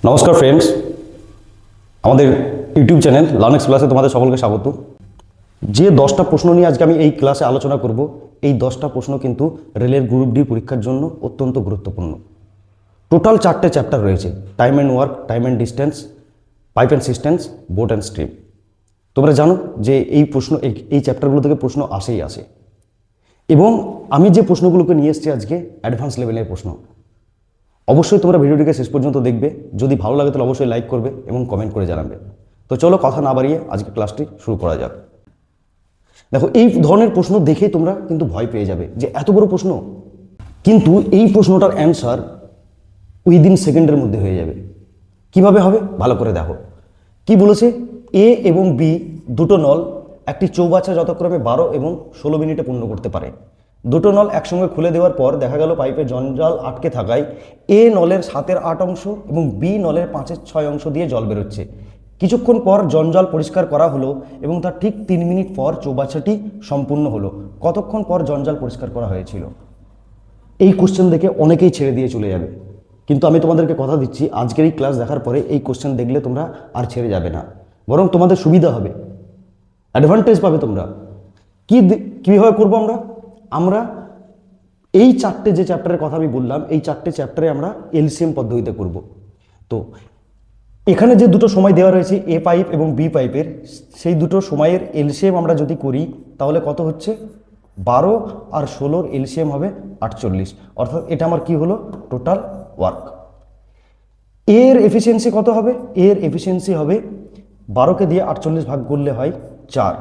নমস্কার ফ্রেন্ডস, আমাদের YouTube channel লার্নেক্স ক্লাসে তোমাদের সকলকে স্বাগত। যে 10টা প্রশ্ন নিয়ে আজকে আমি এই ক্লাসে আলোচনা করব, এই 10টা প্রশ্ন কিন্তু রেলের গ্রুপ ডি পরীক্ষার জন্য অত্যন্ত গুরুত্বপূর্ণ। টোটাল 4টে চ্যাপ্টার রয়েছে: time and work, time and distance, pipe and systems, boat and stream. তোমরা জানো যে এই চ্যাপ্টারগুলো থেকে প্রশ্ন আসেই আসে, এবং আমি যে প্রশ্নগুলোকে নিয়ে এসেছি আজকে অ্যাডভান্স লেভেলের প্রশ্ন। অবশ্যই তোমরা ভিডিওটিকে শেষ পর্যন্ত দেখবে। যদি ভালো লাগে তাহলে অবশ্যই লাইক করবে এবং কমেন্ট করে জানাবে। তো চলো কথা না বাড়িয়ে আজকে ক্লাসটি শুরু করা যাক। দেখো, এই ধরনের প্রশ্ন দেখে তোমরা কিন্তু ভয় পেয়ে যাবে যে এত বড় প্রশ্ন, কিন্তু এই প্রশ্নটার অ্যান্সার উইদিন সেকেন্ডের মধ্যে হয়ে যাবে। কিভাবে হবে ভালো করে দেখো। কি বলেছে? এ এবং বি দুটো নল একটি চৌবাচ্চা যথাক্রমে 12 এবং 16 মিনিটে পূর্ণ করতে পারে। দুটো নল একসঙ্গে খুলে দেওয়ার পর দেখা গেল পাইপে জঞ্জাল আটকে থাকায় এ নলের 7/8 অংশ এবং বি নলের 5/6 অংশ দিয়ে জল বেরোচ্ছে। কিছুক্ষণ পর জঞ্জাল পরিষ্কার করা হলো এবং তার ঠিক 3 মিনিট পর চৌবাচ্চাটি সম্পূর্ণ হলো। কতক্ষণ পর জঞ্জাল পরিষ্কার করা হয়েছিল? এই কোশ্চেন দেখে অনেকেই ছেড়ে দিয়ে চলে যাবে, কিন্তু আমি তোমাদেরকে কথা দিচ্ছি, আজকের এই ক্লাস দেখার পরে এই কোশ্চেন দেখলে তোমরা আর ছেড়ে যাবে না, বরং তোমাদের সুবিধা হবে, অ্যাডভান্টেজ পাবে তোমরা। কীভাবে করবো আমরা এই 4টে যে চ্যাপ্টারের কথা আমি বললাম, এই 4টে চ্যাপ্টারে আমরা এলসিএম পদ্ধতিতে করব। তো এখানে যে দুটো সময় দেওয়া রয়েছে এ পাইপ এবং বি পাইপের, সেই দুটো সময়ের এলসিএম আমরা যদি করি তাহলে কত হচ্ছে? 12 আর 16 এলসিএম হবে 48। অর্থাৎ এটা আমার কি হলো? Total work. এর এফিসিয়েন্সি কত হবে? এর এফিসিয়েন্সি হবে 12কে দিয়ে 48 ভাগ করলে হয় 4।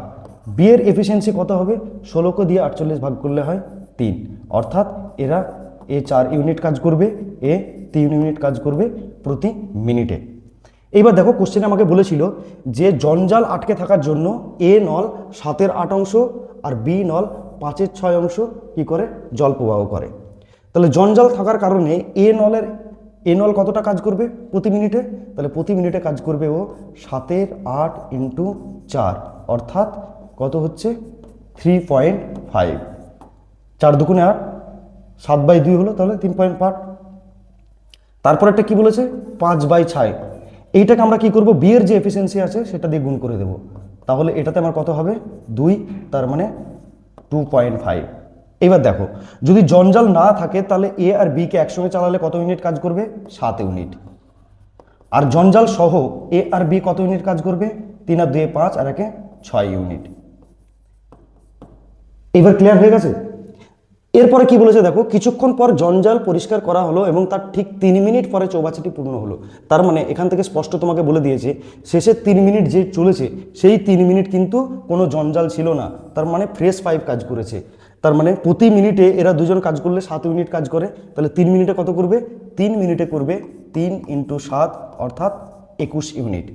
বি এর এফিসিয়েন্সি কত হবে? 16কে দিয়ে 48 ভাগ করলে হয় 3। অর্থাৎ এরা এ 4 ইউনিট কাজ করবে, এ 3 ইউনিট কাজ করবে প্রতি মিনিটে। এইবার দেখো, কোশ্চেনে আমাকে বলেছিল যে জঞ্জাল আটকে থাকার জন্য এ নল 7/8 অংশ আর বি নল 5/6 অংশ কি করে? জল প্রবাহ করে। তাহলে জঞ্জাল থাকার কারণে এ নল কতটা কাজ করবে প্রতি মিনিটে? তাহলে প্রতি মিনিটে কাজ করবে ও 7/8 ইন্টু 4, অর্থাৎ কত হচ্ছে? 3.5। 4 দুগুণে 8, 7/2 হলো, তাহলে 3.5। তারপর একটা কি বলেছে? 5/6। এইটাকে আমরা কি করব? বি এর যে এফিসিয়েন্সি আছে সেটা দিয়ে গুণ করে দেব। তাহলে এটাতে আমার কত হবে? 2, তার মানে 2.5। এবার দেখো, যদি জঞ্জাল না থাকে তাহলে এ আর বি কে একসঙ্গে চালালে কত ইউনিট কাজ করবে? 7 ইউনিট। আর জঞ্জাল সহ এ আর বি কত ইউনিট কাজ করবে? 3 আর 2 5 আর 1 6 ইউনিট। এবার ক্লিয়ার হয়ে গেছে? এরপরে কি বলেছে দেখো, কিছুক্ষণ পর জঞ্জাল পরিষ্কার করা হলো এবং তার ঠিক 3 মিনিট পরে চৌবাচ্চাটি পূর্ণ হলো। তার মানে এখান থেকে স্পষ্ট তোমাকে বলে দিয়েছে শেষের 3 মিনিট যে চলেছে সেই 3 মিনিট কিন্তু কোনো জঞ্জাল ছিল না, তার মানে ফ্রেশ পাইপ কাজ করেছে। তার মানে প্রতি মিনিটে এরা দুজন কাজ করলে 7 ইউনিট কাজ করে, তাহলে 3 মিনিটে কত করবে? 3 মিনিটে করবে 3 × 7, অর্থাৎ 21 ইউনিট।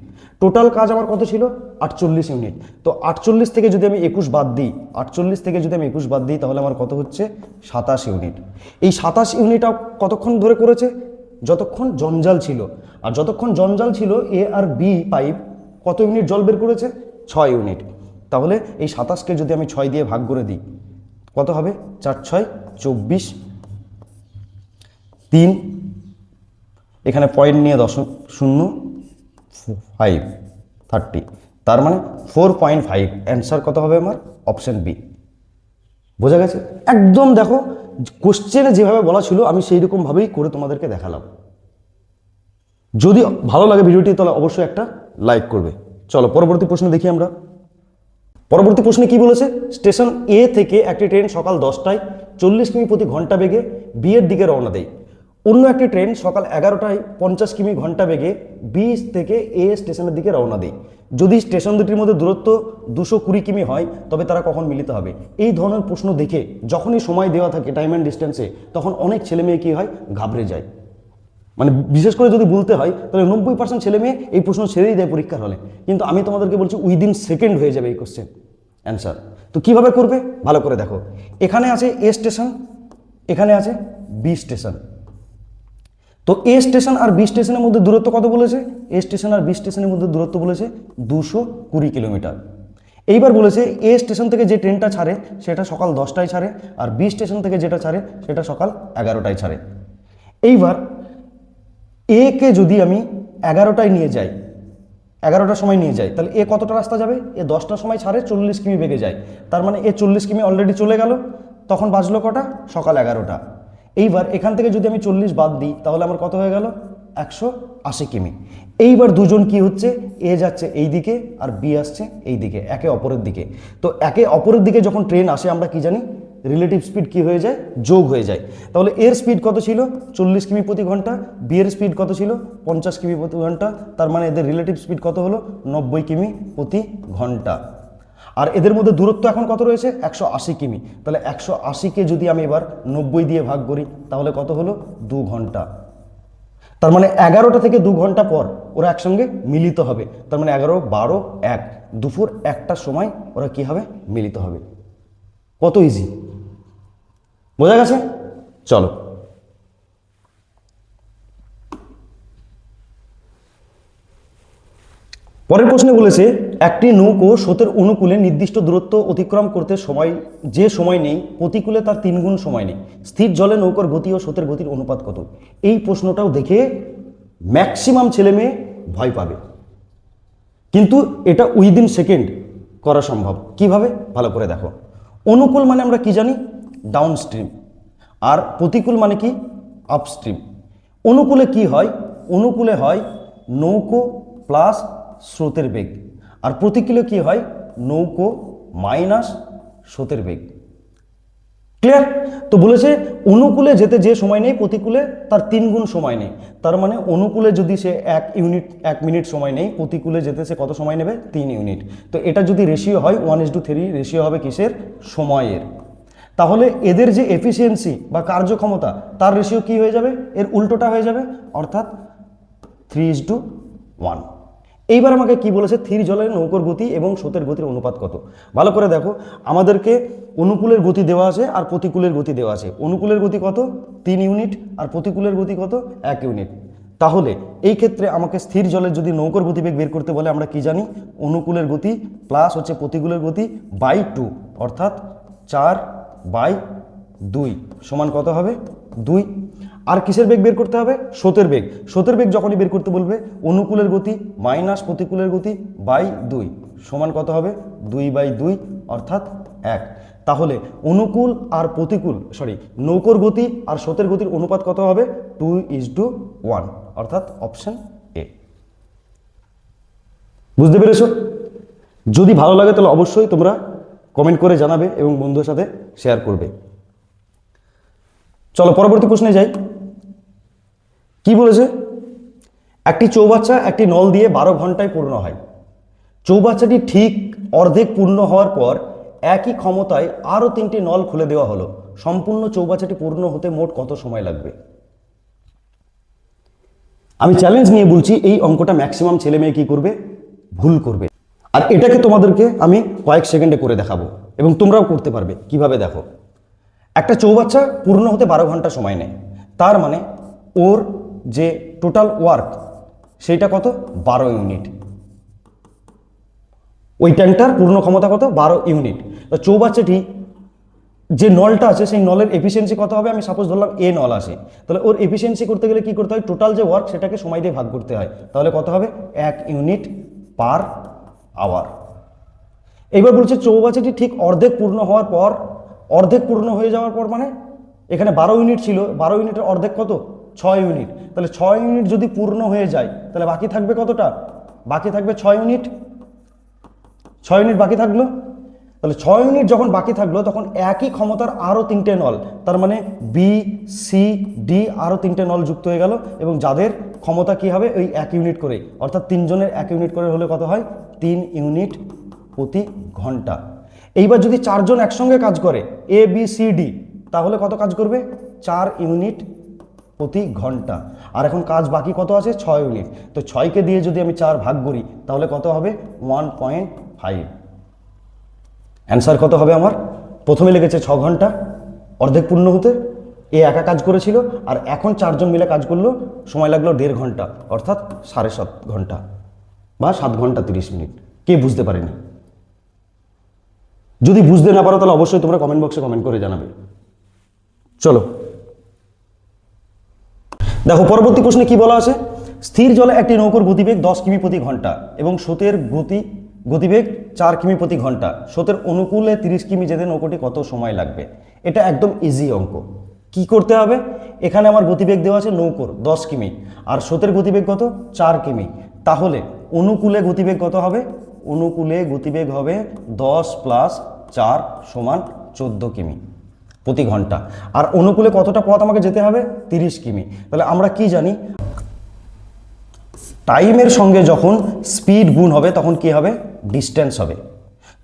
টোটাল কাজ আমার কত ছিল? 48 ইউনিট। তো 48 থেকে যদি আমি 21 বাদ দিই, 48 থেকে যদি আমি 21 বাদ দিই তাহলে আমার কত হচ্ছে? 27 ইউনিট। এই 27 ইউনিট কতক্ষণ ধরে করেছে? যতক্ষণ জঞ্জাল ছিল। আর যতক্ষণ জঞ্জাল ছিল এ আর বি পাইপ কত ইউনিট জল বের করেছে? 6 ইউনিট। তাহলে এই 27কে যদি আমি 6 দিয়ে ভাগ করে দিই কত হবে? 4 6 24, 3 এখানে পয়েন্ট নিয়ে 0.5 30, তার মানে 4.5। অ্যান্সার কত হবে আমার? Option B. বোঝা গেছে? একদম দেখো, কোশ্চেনে যেভাবে বলা ছিল আমি সেই রকমভাবেই করে তোমাদেরকে দেখালাম। যদি ভালো লাগে ভিডিওটি তাহলে অবশ্যই একটা লাইক করবে। চলো পরবর্তী প্রশ্ন দেখি আমরা। পরবর্তী প্রশ্নে কি বলেছে? স্টেশন এ থেকে একটি ট্রেন সকাল 10টায় 40 কিমি প্রতি ঘন্টা বেগে বি এর দিকে রওনা দেয়। অন্য একটি ট্রেন সকাল 11টায় 50 কিমি ঘন্টা বেগে বি থেকে এ স্টেশনের দিকে রওনা দেয়। যদি স্টেশন দুটির মধ্যে দূরত্ব 220 কিমি হয় তবে তারা কখন মিলিত হবে? এই ধরনের প্রশ্ন দেখে যখনই সময় দেওয়া থাকে টাইম অ্যান্ড ডিস্টেন্সে, তখন অনেক ছেলে মেয়ে কী হয়? ঘাবড়ে যায়। মানে বিশেষ করে যদি বলতে হয় তাহলে 90% ছেলে মেয়ে এই প্রশ্ন ছেড়েই দেয় পরীক্ষার হলে। কিন্তু আমি তোমাদেরকে বলছি উইদিন সেকেন্ড হয়ে যাবে এই কোশ্চেন অ্যান্সার। তো কিভাবে করবে ভালো করে দেখো। এখানে আছে এ স্টেশন, এখানে আছে বি স্টেশন। তো এ স্টেশন আর বি স্টেশনের মধ্যে দূরত্ব কত বলেছে? এ স্টেশন আর বি স্টেশনের মধ্যে দূরত্ব বলেছে 220 কিলোমিটার। এইবার বলেছে এ স্টেশন থেকে যে ট্রেনটা ছাড়ে সেটা সকাল 10টায় ছাড়ে, আর বি স্টেশন থেকে যেটা ছাড়ে সেটা সকাল 11টায় ছাড়ে। এইবার এ কে যদি আমি 11টায় নিয়ে যায়, 11টার সময় নিয়ে যায়, তাহলে এ কতটা রাস্তা যাবে? এ 10টার সময় ছাড়ে 40 কিমি বেগে যায়, তার মানে এ 40 কিমি অলরেডি চলে গেল। তখন বাজলো কটা? সকাল 11টা। এইবার এখান থেকে যদি আমি 40 বাদ দিই তাহলে আমার কত হয়ে গেল? 180 কিমি। এইবার দুজন কি হচ্ছে, এ যাচ্ছে এই দিকে আর বি আসছে এই দিকে, একে অপরের দিকে। তো একে অপরের দিকে যখন ট্রেন আসে আমরা কি জানি, রিলেটিভ স্পিড কি হয়ে যায়? যোগ হয়ে যায়। তাহলে এর স্পিড কত ছিল? 40 কিমি প্রতি ঘন্টা। বি এর স্পিড কত ছিল? 50 কিমি প্রতি ঘন্টা। তার মানে এদের রিলেটিভ স্পিড কত হলো? 90 কিমি প্রতি ঘন্টা। আর এদের মধ্যে দূরত্ব এখন কত রয়েছে? 180 কিমি। তাহলে 180কে যদি আমি এবার 90 দিয়ে ভাগ করি তাহলে কত হলো? 2 ঘন্টা। তার মানে 11টা থেকে 2 ঘন্টা পর ওরা একসঙ্গে মিলিত হবে। তার মানে 11, 12, 1, দুপুর 1টার সময় ওরা কি হবে? মিলিত হবে। কত ইজি, বোঝা গেছে? চলো পরের প্রশ্নে বলেছে, একটি নৌকো স্রোতের অনুকূলে নির্দিষ্ট দূরত্ব অতিক্রম করতে যে সময় নেই, প্রতিকূলে তার 3 গুণ সময় নেই। স্থির জলে নৌকার গতি ও স্রোতের গতির অনুপাত কত? এই প্রশ্নটাও দেখে ম্যাক্সিমাম ছেলে মেয়ে ভয় পাবে, কিন্তু এটা উইদিন সেকেন্ড করা সম্ভব। কিভাবে? ভালো করে দেখো। অনুকূল মানে আমরা কি জানি? Down stream. আর প্রতিকূল মানে কি? আপস্ট্রিম। অনুকূলে কি হয়? অনুকূলে হয় নৌকো প্লাস স্রোতের বেগ। আর প্রতিকূলে কি হয়? নৌকো মাইনাস স্রোতের বেগ। ক্লিয়ার? তো বলেছে অনুকূলে যেতে যে সময় নেই, প্রতিকূলে তার 3 গুণ সময় নেই। তার মানে অনুকূলে যদি সে 1 মিনিট সময় নেই, প্রতিকূলে যেতে সে কত সময় নেবে? 3 ইউনিট। তো এটা যদি রেশিও হয় 1:3 রেশিও হবে কিসের? সময়ের। তাহলে এদের যে এফিসিয়েন্সি বা কার্যক্ষমতা তার রেশিও কি হয়ে যাবে? এর উল্টোটা হয়ে যাবে, অর্থাৎ 3:1। এইবার আমাকে কি বলেছে? স্থির জলের নৌকোর গতি এবং স্রোতের গতির অনুপাত কত? ভালো করে দেখো, আমাদেরকে অনুকূলের গতি দেওয়া আছে আর প্রতিকূলের গতি দেওয়া আছে। অনুকূলের গতি কত? 3 ইউনিট। আর প্রতিকূলের গতি কত? 1 ইউনিট। তাহলে এই ক্ষেত্রে আমাকে স্থির জলের যদি নৌকোর গতিবেগ বের করতে বলে আমরা কি জানি? অনুকূলের গতি প্লাস হচ্ছে প্রতিকূলের গতি বাই 2, অর্থাৎ 4/2 সমান কত হবে? 2। আর কিসের বেগ বের করতে হবে? স্রোতের বেগ। স্রোতের বেগ যখনই বের করতে বলবে অনুকূলের গতি মাইনাস প্রতিকূলের গতি বাই 2 সমান কত হবে? 2/2 অর্থাৎ 1। তাহলে অনুকূল আর প্রতিকূল নৌকোর গতি আর স্রোতের গতির অনুপাত কত হবে? 2:1, অর্থাৎ অপশন এ। বুঝতে পেরেছো? যদি ভালো লাগে তাহলে অবশ্যই তোমরা কমেন্ট করে জানাবে এবং বন্ধুদের সাথে শেয়ার করবে। চলো পরবর্তী প্রশ্নে যাই। কি বলেছে? একটি চৌবাচ্চা একটি নল দিয়ে 12 ঘন্টায় পূর্ণ হয়। চৌবাচ্চাটি ঠিক অর্ধেক পূর্ণ হওয়ার পর একই ক্ষমতায় আরও 3টি নল খুলে দেওয়া হলো। সম্পূর্ণ চৌবাচ্চাটি পূর্ণ হতে মোট কত সময় লাগবে? আমি চ্যালেঞ্জ নিয়ে বলছি, এই অঙ্কটা ম্যাক্সিমাম ছেলে মেয়ে কি করবে? ভুল করবে। আর এটাকে তোমাদেরকে আমি কয়েক সেকেন্ডে করে দেখাবো এবং তোমরাও করতে পারবে। কিভাবে? দেখো, একটা চৌবাচ্চা পূর্ণ হতে 12 ঘন্টা সময় নেয়। তার মানে ওর যে টোটাল ওয়ার্ক সেইটা কত? 12 ইউনিট। ওই ট্যাঙ্কটার পূর্ণ ক্ষমতা কত? 12 ইউনিট। তো চৌবাচ্চাটি যে নলটা আছে সেই নলের এফিসিয়েন্সি কত হবে? আমি সাপোজ ধরলাম এ নল আসে, তাহলে ওর এফিসিয়েন্সি করতে গেলে কি করতে হয়? টোটাল যে ওয়ার্ক সেটাকে সময় দিয়ে ভাগ করতে হয়। তাহলে কত হবে? 1 ইউনিট পার আওয়ার। এইবার বলছে চৌবাচ্চাটি ঠিক অর্ধেক পূর্ণ হওয়ার পর, অর্ধেক পূর্ণ হয়ে যাওয়ার পর মানে এখানে 12 ইউনিট ছিল, 12 ইউনিটের অর্ধেক কত? 6 ইউনিট। তাহলে 6 ইউনিট যদি পূর্ণ হয়ে যায় তাহলে বাকি থাকবে কতটা? বাকি থাকবে 6 ইউনিট। 6 ইউনিট বাকি থাকলো। তাহলে 6 ইউনিট যখন বাকি থাকলো তখন একই ক্ষমতার আরও 3টে নল, তার মানে বি, সি, ডি আরও 3টে নল যুক্ত হয়ে গেল এবং যাদের ক্ষমতা কি হবে? ওই 1 ইউনিট করে, অর্থাৎ 3 জনের 1 ইউনিট করে হলে কত হয়? 3 ইউনিট প্রতি ঘন্টা। এইবার যদি 4 জন একসঙ্গে কাজ করে এ, বি, সি, ডি, তাহলে কত কাজ করবে? 4 ইউনিট প্রতি ঘন্টা। আর এখন কাজ বাকি কত আছে? 6 ইউনিট। তো 6কে দিয়ে যদি আমি 4 ভাগ করি তাহলে কত হবে? 1.5। অ্যান্সার কত হবে আমার? প্রথমে লেগেছে 6 ঘন্টা অর্ধেক পূর্ণ হতে, এ একা কাজ করেছিল, আর এখন 4 জন মিলে কাজ করলো, সময় লাগলো 1.5 ঘন্টা, অর্থাৎ 7.5 ঘন্টা বা 7 ঘন্টা 30 মিনিট। কে বুঝতে পারেনি? যদি বুঝতে না পারো তাহলে অবশ্যই তোমরা কমেন্ট বক্সে কমেন্ট করে জানাবে। চলো দেখো পরবর্তী প্রশ্নে কি বলা আছে? স্থির জলে একটি নৌকোর গতিবেগ 10 কিমি প্রতি ঘন্টা এবং স্রোতের গতিবেগ 4 কিমি প্রতি ঘন্টা। স্রোতের অনুকূলে 30 কিমি যেতে নৌকোটি কত সময় লাগবে? এটা একদম ইজি অঙ্ক। কি করতে হবে? এখানে আমার গতিবেগ দেওয়া আছে নৌকোর 10 কিমি আর স্রোতের গতিবেগ কত? 4 কিমি। তাহলে অনুকূলে গতিবেগ কত হবে? অনুকূলে গতিবেগ হবে 10 + 4 = 14 কিমি প্রতি ঘন্টা। আর অনুকূলে কতটা পথ আমাকে যেতে হবে? 30 কিমি। তাহলে আমরা কি জানি, টাইমের সঙ্গে যখন স্পিড গুণ হবে তখন কি হবে? ডিস্টেন্স হবে।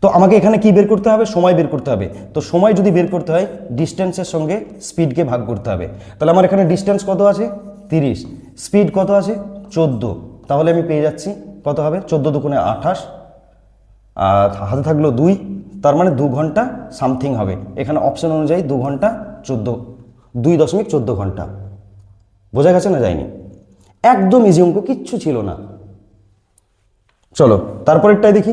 তো আমাকে এখানে কি বের করতে হবে? সময় বের করতে হবে। তো সময় যদি বের করতে হয় ডিস্টেন্সের সঙ্গে স্পিডকে ভাগ করতে হবে। তাহলে আমার এখানে ডিস্টেন্স কত আছে? 30। স্পিড কত আছে? 14। তাহলে আমি পেয়ে যাচ্ছি কত হবে? 14 দুগুণে 28, আর হাতে থাকলো 2, তার মানে 2 ঘন্টা সামথিং হবে। এখানে অপশন অনুযায়ী 2 ঘন্টা 2.14 ঘন্টা। বোঝা গেছে না? যায়নি? একদম ইজি অঙ্ক, কিচ্ছু ছিল না। চলো তারপরেরটাই দেখি।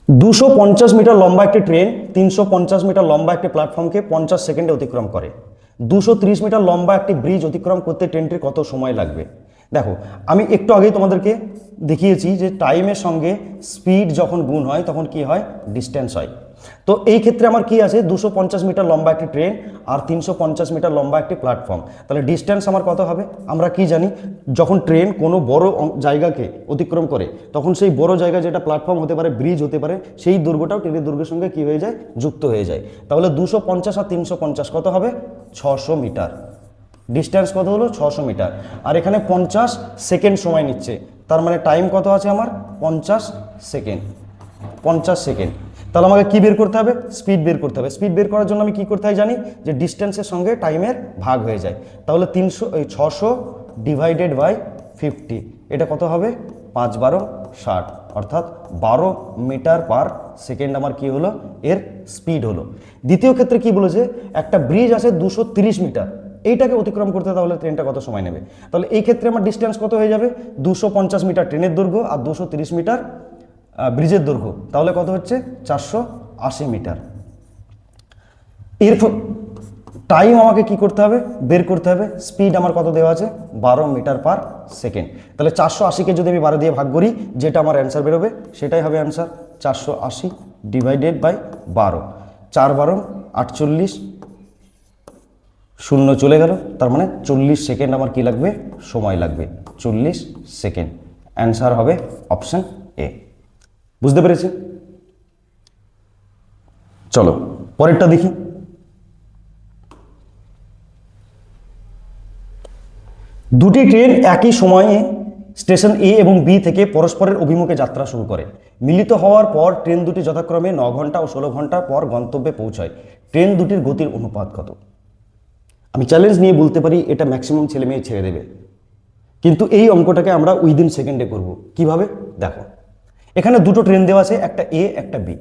250 মিটার লম্বা একটি ট্রেন 350 মিটার লম্বা একটি প্ল্যাটফর্মকে 50 সেকেন্ডে অতিক্রম করে। 230 মিটার লম্বা একটি ব্রিজ অতিক্রম করতে ট্রেনটির কত সময় লাগবে? দেখো, আমি একটু আগেই তোমাদেরকে দেখিয়েছি যে টাইমের সঙ্গে স্পিড যখন গুণ হয় তখন কি হয়? ডিস্টেন্স হয়। তো এই ক্ষেত্রে আমার কি আছে? 250 মিটার লম্বা একটি ট্রেন আর 350 মিটার লম্বা একটি প্ল্যাটফর্ম। তাহলে ডিস্টেন্স আমার কত হবে? আমরা কি জানি, যখন ট্রেন কোনো বড় জায়গাকে অতিক্রম করে তখন সেই বড় জায়গা, যেটা প্ল্যাটফর্ম হতে পারে, ব্রিজ হতে পারে, সেই দৈর্ঘ্যটাও ট্রেনের দৈর্ঘ্যের সঙ্গে কি হয়ে যায়? যুক্ত হয়ে যায়। তাহলে 250 আর 350 কত হবে? 600 মিটার। ডিস্টেন্স কত হলো? 600 মিটার। আর এখানে 50 সেকেন্ড সময় নিচ্ছে, তার মানে টাইম কত আছে আমার? 50 সেকেন্ড। 50 সেকেন্ড। তাহলে আমাকে কি বের করতে হবে? স্পিড বের করতে হবে। স্পিড বের করার জন্য আমি কি করতে হয় জানি, যে ডিস্টেন্সের সঙ্গে টাইমের ভাগ হয়ে যায়। তাহলে 600 ডিভাইডেড বাই 50, এটা কত হবে? 5 × 12 = 60, অর্থাৎ 12 মিটার পার সেকেন্ড আমার কি হলো? এর স্পিড হলো। দ্বিতীয় ক্ষেত্রে কি বলেছে? একটা ব্রিজ আছে 230 মিটার, এইটাকে অতিক্রম করতে তাহলে ট্রেনটা কত সময় নেবে? তাহলে এই ক্ষেত্রে আমার ডিস্টেন্স কত হয়ে যাবে? 250 মিটার ট্রেনের দৈর্ঘ্য আর 230 মিটার ব্রিজের দৈর্ঘ্য। তাহলে কত হচ্ছে? 480 মিটার। এর টাইম আমাকে কি করতে হবে? বের করতে হবে। স্পিড আমার কত দেওয়া আছে? 12 মিটার পার সেকেন্ড। তাহলে 480কে যদি আমি 12 দিয়ে ভাগ করি, যেটা আমার অ্যান্সার বেরোবে সেটাই হবে অ্যান্সার। 480 ডিভাইডেড বাই 12, 4 × 12 = 48, শূন্য চলে গেল, তার মানে 40 সেকেন্ড আমার কি লাগবে? সময় লাগবে 40 সেকেন্ড। অ্যান্সার হবে অপশন এ। বুঝতে পেরেছি? চলো পরেরটা দেখি। দুটি ট্রেন একই সময়ে স্টেশন এ এবং বি থেকে পরস্পরের অভিমুখে যাত্রা শুরু করে। মিলিত হওয়ার পর ট্রেন দুটি যথাক্রমে 9 ঘন্টা ও 16 ঘন্টা পর গন্তব্যে পৌঁছায়। ট্রেন দুটির গতির অনুপাত কত? আমি চ্যালেঞ্জ নিয়ে বলতে পারি এটা ম্যাক্সিমাম ছেলে মেয়ে ছেড়ে দেবে, কিন্তু এই অঙ্কটাকে আমরা উইদিন সেকেন্ডে করব। কিভাবে? দেখো, এখানে দুটো ট্রেন দেওয়া আছে, একটা এ একটা বি।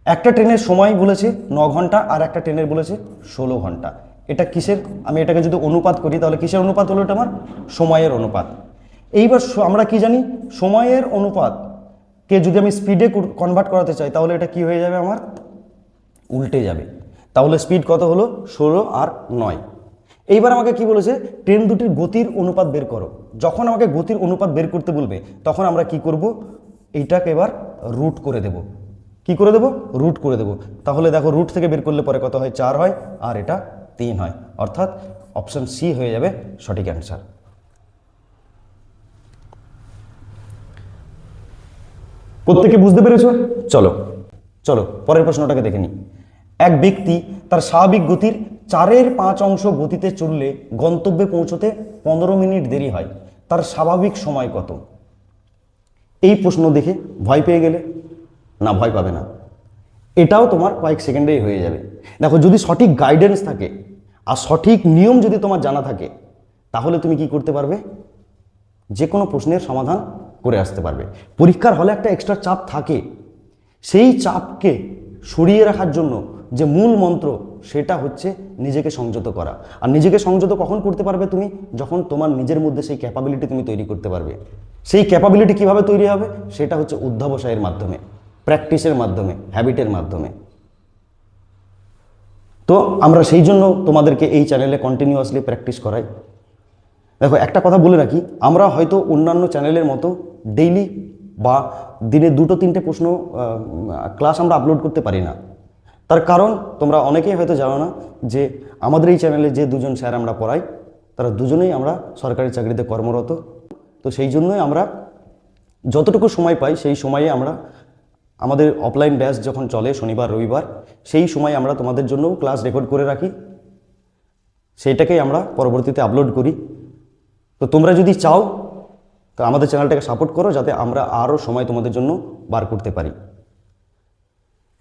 একটা ট্রেনের সময় বলেছে 9 ঘন্টা আর একটা ট্রেনের বলেছে 16 ঘন্টা। এটা কিসের? আমি এটাকে যদি অনুপাত করি তাহলে কিসের অনুপাত হলো? এটা আমার সময়ের অনুপাত। এইবার আমরা কি জানি, সময়ের অনুপাতকে যদি আমি স্পিডে কনভার্ট করাতে চাই তাহলে এটা কি হয়ে যাবে? আমার উল্টে যাবে। তাহলে স্পিড কত হলো? 16 আর 9। এইবার আমাকে কি বলেছে? ট্রেন দুটির গতির অনুপাত বের করো। যখন আমাকে গতির অনুপাত বের করতে বলবে তখন আমরা কি করব? এইটাকে এবার রুট করে দেব। কি করে দেব? রুট করে দেব। তাহলে দেখো, রুট থেকে বের করলে পরে কত হয়? 4 হয়, আর এটা 3 হয়, অর্থাৎ অপশন সি হয়ে যাবে সঠিক অ্যান্সার। প্রত্যেকে বুঝতে পেরেছো? চলো চলো পরের প্রশ্নটাকে দেখে নিই। এক ব্যক্তি তার স্বাভাবিক গতির 4/5 গতিতে চললে গন্তব্যে পৌঁছতে 15 মিনিট দেরি হয়, তার স্বাভাবিক সময় কত? এই প্রশ্ন দেখে ভয় পেয়ে গেলে না, ভয় পাবে না, এটাও তোমার কয়েক সেকেন্ডেই হয়ে যাবে। দেখো, যদি সঠিক গাইডেন্স থাকে আর সঠিক নিয়ম যদি তোমার জানা থাকে তাহলে তুমি কি করতে পারবে? যে কোনো প্রশ্নের সমাধান করে আসতে পারবে। পরীক্ষার হলে একটা এক্সট্রা চাপ থাকে, সেই চাপকে সরিয়ে রাখার জন্য যে মূল মন্ত্র সেটা হচ্ছে নিজেকে সংযত করা। আর নিজেকে সংযত কখন করতে পারবে তুমি? যখন তোমার নিজের মধ্যে সেই ক্যাপাবিলিটি তুমি তৈরি করতে পারবে। সেই ক্যাপাবিলিটি কিভাবে তৈরি হবে? সেটা হচ্ছে অধ্যবসায়ের মাধ্যমে, প্র্যাকটিসের মাধ্যমে, হ্যাবিটের মাধ্যমে। তো আমরা সেই জন্য তোমাদেরকে এই চ্যানেলে কন্টিনিউয়াসলি প্র্যাকটিস করাই। দেখো একটা কথা বলে রাখি, আমরা হয়তো অন্যান্য চ্যানেলের মতো ডেইলি বা দিনে 2-3টে প্রশ্ন ক্লাস আমরা আপলোড করতে পারি না। তার কারণ তোমরা অনেকেই হয়তো জানো না যে আমাদের এই চ্যানেলে যে দুজন স্যার আমরা পড়াই তারা দুজনেই আমরা সরকারি চাকরিতে কর্মরত। তো সেই জন্যই আমরা যতটুকু সময় পাই সেই সময়ে আমরা আমাদের অফলাইন ব্যাচ যখন চলে শনিবার রবিবার, সেই সময় আমরা তোমাদের জন্য ক্লাস রেকর্ড করে রাখি, সেইটাকেই আমরা পরবর্তীতে আপলোড করি। তো তোমরা যদি চাও তো আমাদের চ্যানেলটাকে সাপোর্ট করো যাতে আমরা আরও সময় তোমাদের জন্য বার করতে পারি।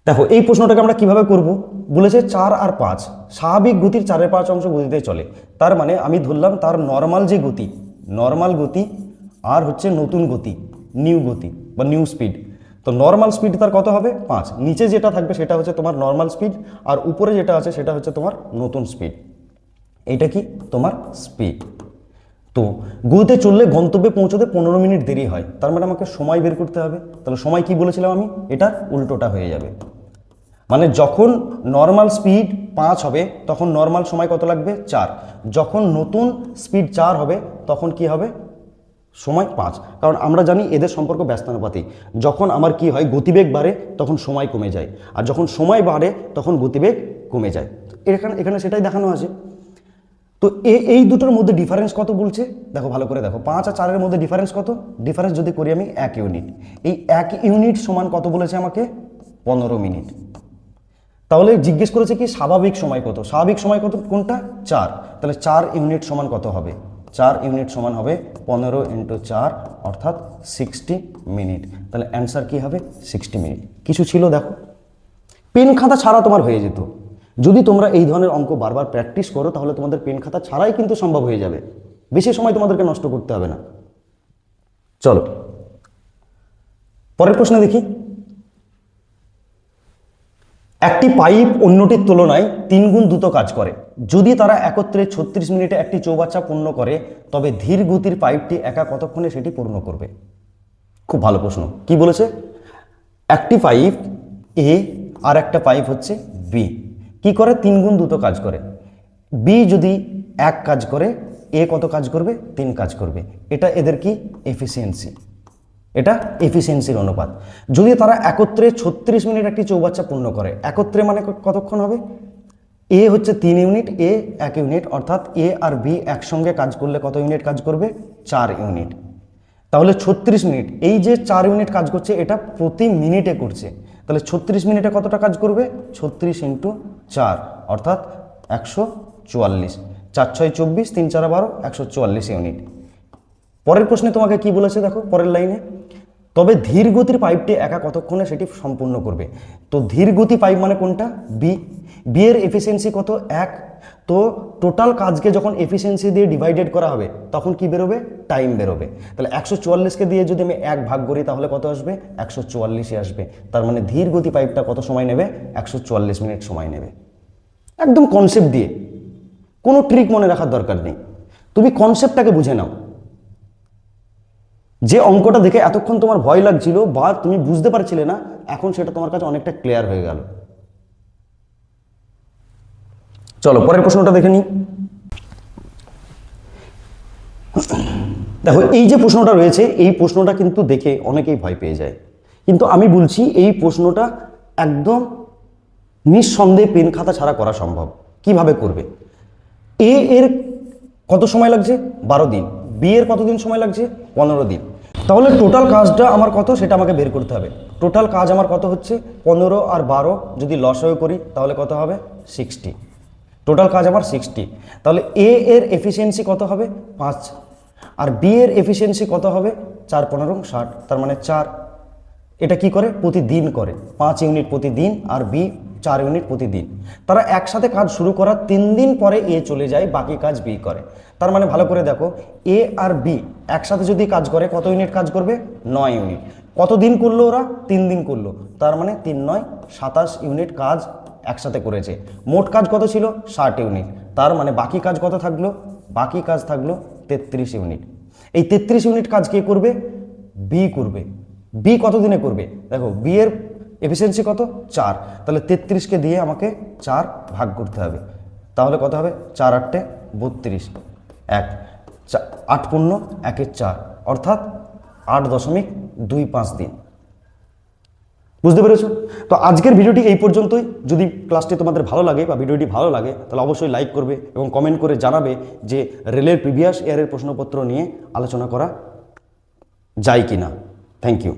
দেখো এই প্রশ্নটাকে আমরা কিভাবে করব, বলেছে 4 আর 5 স্বাভাবিক গতির 4/5 অংশ গতিতে চলে। তার মানে আমি ধরলাম তার নর্মাল যে গতি, নর্মাল গতি আর হচ্ছে নতুন গতি, নিউ গতি বা নিউ স্পিড। তো নর্মাল স্পিড তার কত হবে 5, নিচে যেটা থাকবে সেটা হচ্ছে তোমার নর্মাল স্পিড, আর উপরে যেটা আছে সেটা হচ্ছে তোমার নতুন স্পিড। এইটা কি তোমার স্পিড। তো গতিতে চললে গন্তব্যে পৌঁছতে 15 মিনিট দেরি হয়, তার মানে আমাকে সময় বের করতে হবে। তাহলে সময় কি বলেছিলাম আমি, এটা উল্টোটা হয়ে যাবে। মানে যখন নর্মাল স্পিড 5 হবে তখন নর্মাল সময় কত লাগবে 4, যখন নতুন স্পিড 4 হবে তখন কি হবে সময় 5। কারণ আমরা জানি এদের সম্পর্ক ব্যস্তানুপাতিক। যখন আমার কি হয় গতিবেগ বাড়ে তখন সময় কমে যায়, আর যখন সময় বাড়ে তখন গতিবেগ কমে যায়। এখানে সেটাই দেখানো আছে। তো এই দুটোর মধ্যে ডিফারেন্স কত বলছে দেখো ভালো করে দেখো, 5 আর 4-এর মধ্যে ডিফারেন্স কত, ডিফারেন্স যদি করি আমি 1 ইউনিট, এই 1 ইউনিট সমান কত বলেছে আমাকে 15 মিনিট। তাহলে জিজ্ঞেস করেছে কি স্বাভাবিক সময় কত, স্বাভাবিক সময় কত কোনটা 4, তাহলে 4 ইউনিট সমান কত হবে, 4 ইউনিট সমান হবে 15 × 4 অর্থাৎ 60 মিনিট। তাহলে অ্যান্সার কি হবে 60 মিনিট। কিছু ছিল দেখো, পেন খাতা ছাড়া তোমার হয়ে যেত। যদি তোমরা এই ধরনের অঙ্ক বারবার প্র্যাকটিস করো তাহলে তোমাদের পেন খাতা ছাড়াই কিন্তু সম্ভব হয়ে যাবে, বেশি সময় তোমাদেরকে নষ্ট করতে হবে না। চলো পরের প্রশ্নে দেখি। একটি পাইপ অন্যটির তুলনায় 3 গুণ দ্রুত কাজ করে। যদি তারা একত্রে 36 মিনিটে একটি চৌবাচ্চা পূর্ণ করে তবে ধীর গতির পাইপটি একা কতক্ষণে সেটি পূর্ণ করবে। খুব ভালো প্রশ্ন। কি বলেছে, একটি পাইপ এ আর একটা পাইপ হচ্ছে বি, কি করে 3 গুণ দ্রুত কাজ করে। বি যদি 1 কাজ করে এ কত কাজ করবে 3 কাজ করবে। এটা এদের কি এফিসিয়েন্সি, এটা এফিসিয়েন্সির অনুপাত। যদি তারা একত্রে 36 মিনিট একটি চৌবাচ্চা পূর্ণ করে, একত্রে মানে কতক্ষণ হবে, এ হচ্ছে 3 ইউনিট এ 1 ইউনিট, অর্থাৎ এ আর বি একসঙ্গে কাজ করলে কত ইউনিট কাজ করবে 4 ইউনিট। তাহলে 36 মিনিট, এই যে 4 ইউনিট কাজ করছে এটা প্রতি মিনিটে করছে, তাহলে 36 মিনিটে কতটা কাজ করবে 36 × 4 অর্থাৎ 144, 4 6 24, 3 4 12, 144 ইউনিট। পরের প্রশ্নে তোমাকে কি বলেছে দেখো পরের লাইনে, তবে ধীর গতির পাইপটি একা কতক্ষণে সেটি সম্পূর্ণ করবে। তো ধীর গতি পাইপ মানে কোনটা বি, বি এর এফিসিয়েন্সি কত 1। তো টোটাল কাজকে যখন এফিসিয়েন্সি দিয়ে ডিভাইডেড করা হবে তখন কি বেরোবে টাইম বেরোবে। তাহলে 144কে দিয়ে যদি আমি 1 ভাগ করি তাহলে কত আসবে 144 আসবে। তার মানে ধীর গতি পাইপটা কত সময় নেবে 144 মিনিট সময় নেবে। একদম কনসেপ্ট দিয়ে, কোনো ট্রিক মনে রাখার দরকার নেই, তুমি কনসেপ্টটাকে বুঝে নাও। যে অঙ্কটা দেখে এতক্ষণ তোমার ভয় লাগছিল বা তুমি বুঝতে পারছিলে না, এখন সেটা তোমার কাছে অনেকটা ক্লিয়ার হয়ে গেল। চলো পরের প্রশ্নটা দেখে নিই। দেখো এই যে প্রশ্নটা রয়েছে এই প্রশ্নটা কিন্তু দেখে অনেকেই ভয় পেয়ে যায়, কিন্তু আমি বলছি এই প্রশ্নটা একদম নিঃসন্দেহে পেন খাতা ছাড়া করা সম্ভব। কিভাবে করবে, এ এর কত সময় লাগছে 12 দিন, বি এর কতদিন সময় লাগছে 15 দিন। তাহলে টোটাল কাজটা আমার কত সেটা আমাকে বের করতে হবে। টোটাল কাজ আমার কত হচ্ছে 15 আর 12 যদি লসাগু করি তাহলে কত হবে 60, টোটাল কাজ আমার 60। তাহলে এ এর এফিসিয়েন্সি কত হবে 5, আর বি এর এফিসিয়েন্সি কত হবে 4 15 60, তার মানে 4। এটা কি করে প্রতিদিন করে 5 ইউনিট প্রতিদিন, আর বি 4 ইউনিট প্রতিদিন। তারা একসাথে কাজ শুরু করার 3 দিন পরে এ চলে যায়, বাকি কাজ বি করে। তার মানে ভালো করে দেখো এ আর বি একসাথে যদি কাজ করে কত ইউনিট কাজ করবে 9 ইউনিট। কত দিন করলো ওরা 3 দিন করলো, তার মানে 3 9 27 ইউনিট কাজ একসাথে করেছে। মোট কাজ কত ছিল 60 ইউনিট, তার মানে বাকি কাজ কত থাকলো, বাকি কাজ থাকলো 33 ইউনিট। এই 33 ইউনিট কাজ কে করবে বি করবে। বি কত দিনে করবে, দেখো বি এর এফিসিয়েন্সি কত 4, তাহলে 33কে দিয়ে আমাকে 4 ভাগ করতে হবে, তাহলে কত হবে 4 8 32, 8 পূর্ণ 1 4, অর্থাৎ 8.25 দিন। বুঝতে পেরেছো? তো আজকের ভিডিওটি এই পর্যন্তই। যদি ক্লাসটি তোমাদের ভালো লাগে বা ভিডিওটি ভালো লাগে তাহলে অবশ্যই লাইক করবে এবং কমেন্ট করে জানাবে যে রেলের প্রিভিয়াস ইয়ারের প্রশ্নপত্র নিয়ে আলোচনা করা যায় কি না। Thank you.